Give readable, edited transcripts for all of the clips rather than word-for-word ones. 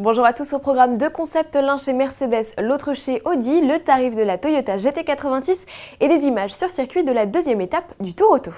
Bonjour à tous, au programme de concept, l'un chez Mercedes, l'autre chez Audi, le tarif de la Toyota GT86 et des images sur circuit de la deuxième étape du Tour Auto.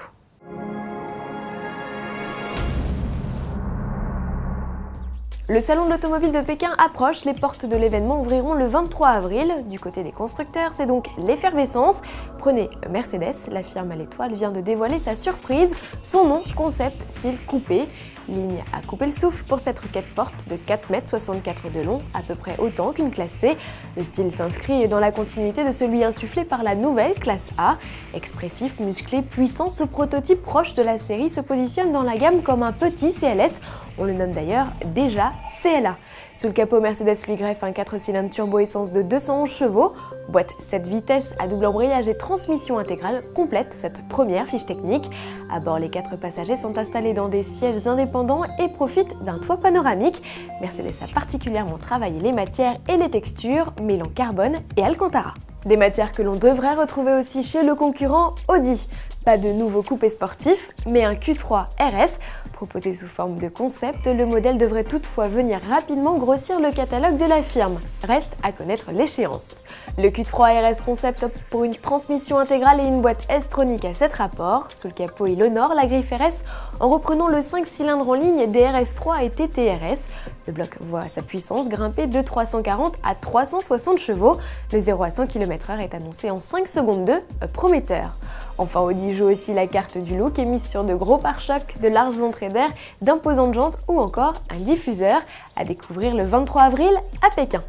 Le salon de l'automobile de Pékin approche, les portes de l'événement ouvriront le 23 avril. Du côté des constructeurs, c'est donc l'effervescence. Prenez Mercedes, la firme à l'étoile vient de dévoiler sa surprise, son nom, concept style coupé. Ligne à couper le souffle pour cette requête porte de 4,64 m de long, à peu près autant qu'une classe C. Le style s'inscrit dans la continuité de celui insufflé par la nouvelle classe A. Expressif, musclé, puissant, ce prototype proche de la série se positionne dans la gamme comme un petit CLS. On le nomme d'ailleurs déjà CLA. Sous le capot, Mercedes lui greffe un 4 cylindres turbo-essence de 211 chevaux. Boîte 7 vitesses à double embrayage et transmission intégrale complète cette première fiche technique. À bord, les 4 passagers sont installés dans des sièges indépendants et profitent d'un toit panoramique. Mercedes a particulièrement travaillé les matières et les textures, mêlant carbone et alcantara. Des matières que l'on devrait retrouver aussi chez le concurrent Audi. Pas de nouveau coupé sportif, mais un Q3 RS. Proposé sous forme de concept, le modèle devrait toutefois venir rapidement grossir le catalogue de la firme. Reste à connaître l'échéance. Le Q3 RS concept opte pour une transmission intégrale et une boîte S-tronique à 7 rapports. Sous le capot, il honore la griffe RS en reprenant le 5 cylindres en ligne des RS3 et TTRS. Le bloc voit sa puissance grimper de 340 à 360 chevaux. Le 0 à 100 km/h est annoncé en 5 secondes 2, prometteur. Enfin, Audi joue aussi la carte du look et mise sur de gros pare-chocs, de larges entrées d'air, d'imposantes jantes ou encore un diffuseur à découvrir le 23 avril à Pékin.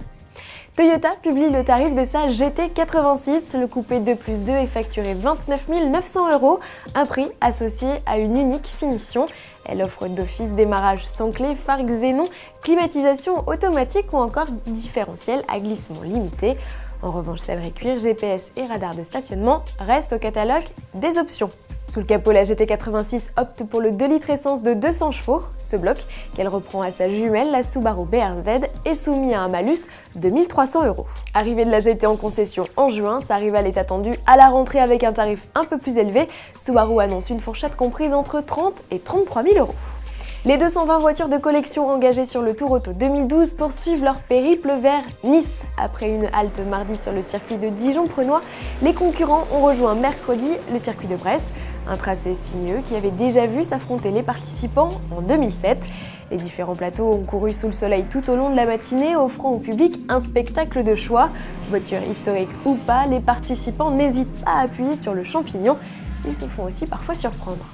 Toyota publie le tarif de sa GT86. Le coupé 2+2 est facturé 29 900 €, un prix associé à une unique finition. Elle offre d'office démarrage sans clé, phare xénon, climatisation automatique ou encore différentiel à glissement limité. En revanche, sellerie cuir, GPS et radar de stationnement restent au catalogue des options. Sous le capot, la GT86 opte pour le 2 litres essence de 200 chevaux. Ce bloc, qu'elle reprend à sa jumelle, la Subaru BRZ, est soumis à un malus de 1 300 €. Arrivée de la GT en concession en juin, sa rivale est attendue à la rentrée avec un tarif un peu plus élevé. Subaru annonce une fourchette comprise entre 30 et 33 000 €. Les 220 voitures de collection engagées sur le Tour Auto 2012 poursuivent leur périple vers Nice. Après une halte mardi sur le circuit de Dijon-Prenois, les concurrents ont rejoint mercredi le circuit de Bresse, un tracé sinueux qui avait déjà vu s'affronter les participants en 2007. Les différents plateaux ont couru sous le soleil tout au long de la matinée, offrant au public un spectacle de choix. Voiture historique ou pas, les participants n'hésitent pas à appuyer sur le champignon. Ils se font aussi parfois surprendre.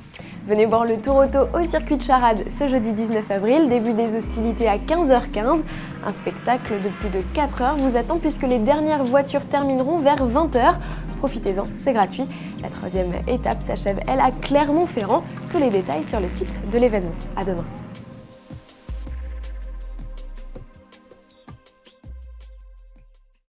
Venez voir le Tour Auto au circuit de Charade ce jeudi 19 avril, début des hostilités à 15h15. Un spectacle de plus de 4 heures vous attend puisque les dernières voitures termineront vers 20h. Profitez-en, c'est gratuit. La 3e étape s'achève, elle, à Clermont-Ferrand. Tous les détails sur le site de l'événement. À demain.